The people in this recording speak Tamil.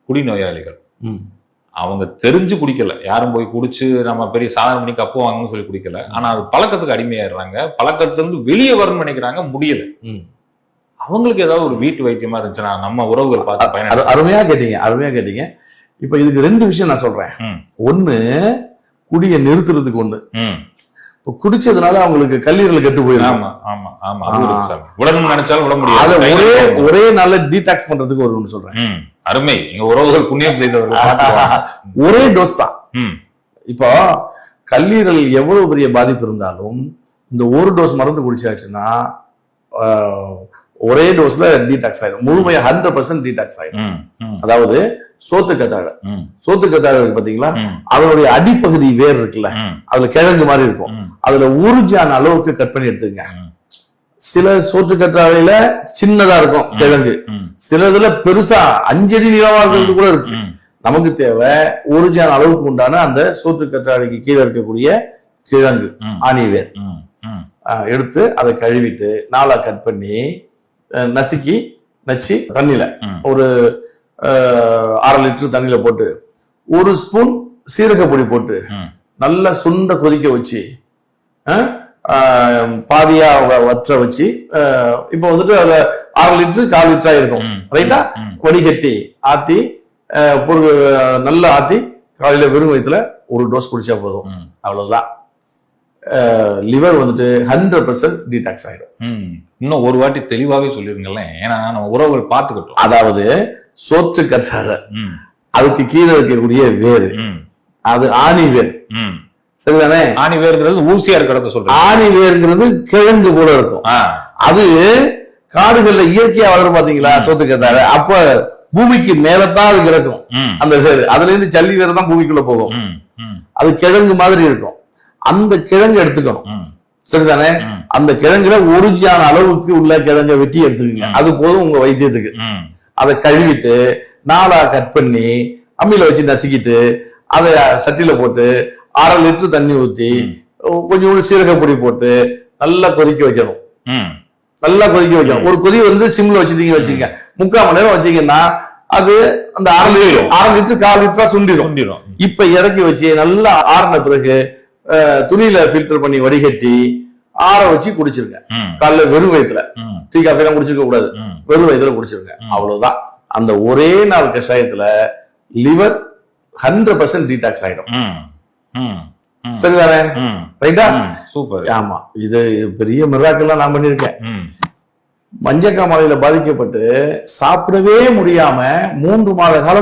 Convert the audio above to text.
குடிநோயாளிகள். அவங்க தெரிஞ்சு குடிக்கல, யாரும் போய் குடிச்சு நம்ம பெரிய சாதனை பண்ணி கப்பு வாங்கணும்னு சொல்லி குடிக்கல. ஆனா அது பழக்கத்துக்கு அடிமையாயிடுறாங்க, பழக்கத்துல இருந்து வெளியே வரணும்னு நினைக்கிறாங்க, முடியல. அவங்களுக்கு ஏதாவது ஒரு வீட்டு வைத்தியமா இருந்துச்சுன்னா நம்ம உறவுகள் பார்த்து பயன். அருமையா கேட்டீங்க. இப்ப இதுக்கு 2 விஷயம் நான் சொல்றேன். ஒண்ணு, குடியை நிறுத்துறதுக்கு ஒண்ணு. இப்ப குடிச்சதுனால அவங்களுக்கு கல்லீரல் கெட்டு போயிடும். உடனே நினைச்சாலும் விட முடியாது. ஒரே நாள்ல டீடாக்ஸ் பண்றதுக்கு ஒரு ஒண்ணு சொல்றேன். அருமை. எங்க உறவுகள் புண்ணியம் செய்தவர்கள் ஒரே டோஸ் தான். இப்போ கல்லீரல் எவ்வளவு பெரிய பாதிப்பு இருந்தாலும் இந்த ஒரு டோஸ் மருந்து குடிச்சாச்சுன்னா ஒரே டோஸ்ல டீடாக்ஸ் ஆயிடும், முழுமையா 100% டீடாக்ஸ் ஆயிடும். அதாவது சோத்து கத்தாழை இருக்கு பாத்தீங்களா, அதனுடைய அடிப்பகுதி வேர் இருக்குல்ல, அதுல கிழங்கு மாதிரி இருக்கும், அதுல 1 ஜான் அளவுக்கு கட் பண்ணி எடுத்துங்க. சில சோத்து கற்றாழையில சின்னதா இருக்கும் கிழங்கு, சிலதுல பெருசா 5 அடி நீளமா இருக்கிறது கூட இருக்கு. நமக்கு தேவை 1 ஜான் அளவுக்கு உண்டான அந்த சோத்து கற்றாழைக்கு கீழே இருக்கக்கூடிய கிழங்கு ஆணிவேர் எடுத்து அதை கழுவிட்டு 4ஆ கட் பண்ணி நச்சு தண்ணியில ஒரு 1/2 லிட்டர் தண்ணியில போட்டு 1 ஸ்பூன் சீரக பொடி போட்டு நல்லா சுண்ட கொதிக்க வச்சு பாதியா வற்ற வச்சு, இப்ப வந்துட்டு அதுல 1/2 லிட்டர் 1/4 லிட்டரா இருக்கும் ரைட்டா, வடிகட்டி ஆத்தி நல்லா ஆத்தி காலையில வெறும் வயிற்றுல ஒரு டோஸ் குடிச்சா போதும். அவ்வளவுதான். லிவர் வந்துட்டு 100% டீடாக்ஸ் ஆயிடும். இன்னும் ஒரு வாட்டி தெளிவாவே சொல்லிருங்களேன், ஏன்னா நம்ம உறவுகள் பார்த்துக்கிட்டோம். அதாவது சோற்று கற்றாழை, அதுக்கு கீழே இருக்கக்கூடிய வேறு, அது ஆணி வேர். சரிதானே? ஆணி வேர்ங்கிறது ஊசியா இருக்கிறத சொல்றேன். ஆணி வேர்ங்கிறது கிழங்கு போல இருக்கும். அது காடுகள்ல இயற்கையா வளரும் பாத்தீங்களா சோத்து கற்றாழை, அப்ப பூமிக்கு மேலதான் அது கிடக்கும் அந்த வேறு. அதுல இருந்து சல்லி வேறு தான் பூமிக்குள்ள போகும். அது கிழங்கு மாதிரி இருக்கும். அந்த கிழங்கு எடுத்துக்கணும். சரிதானே? அந்த கிழங்குல 1 ஜான் அளவுக்கு உள்ள கிழங்க வெட்டி எடுத்துக்கங்க, அது போதும் உங்க வைத்தியத்துக்கு. அதை கழுவிட்டு 4ஆ கட் பண்ணி அம்மியில வச்சு நசுக்கிட்டு அதை சட்டியில போட்டு 1/2 லிட்டர் தண்ணி ஊத்தி கொஞ்சம் சீரக பொடி போட்டு நல்லா கொதிக்க வைக்கணும். ஒரு கொதி வந்து சிம்ல வச்சுக்க 3/4 மணி நேரம் வச்சீங்கன்னா அது அந்த 1/2 லிட்டர் 1/4 லிட்டரா சுண்டிடும். இப்ப இறக்கி வச்சு நல்லா ஆறின பிறகு துணியில ஃபில்டர் பண்ணி வடிகட்டி ஆற வச்சு குடிச்சிருங்க. காலைல வெறும் வயிற்றுல, டீ காஃபி எல்லாம் குடிச்சிருக்க கூடாது, வெறும் வயிற்றுல குடிச்சிருங்க. அவ்வளவுதான். அந்த ஒரே நாள் கஷாயத்துல லிவர் 100% டீடாக்ஸ் ஆயிடும். சரிதானே? ரைட்டா? சூப்பர். ஆமா, இது பெரிய மிராக்கெல்லாம் நான் பண்ணிருக்கேன். மஞ்சக்காமாலையில பாதிக்கப்பட்டு சாப்பிடவே முடியாம 3 மாத காலம்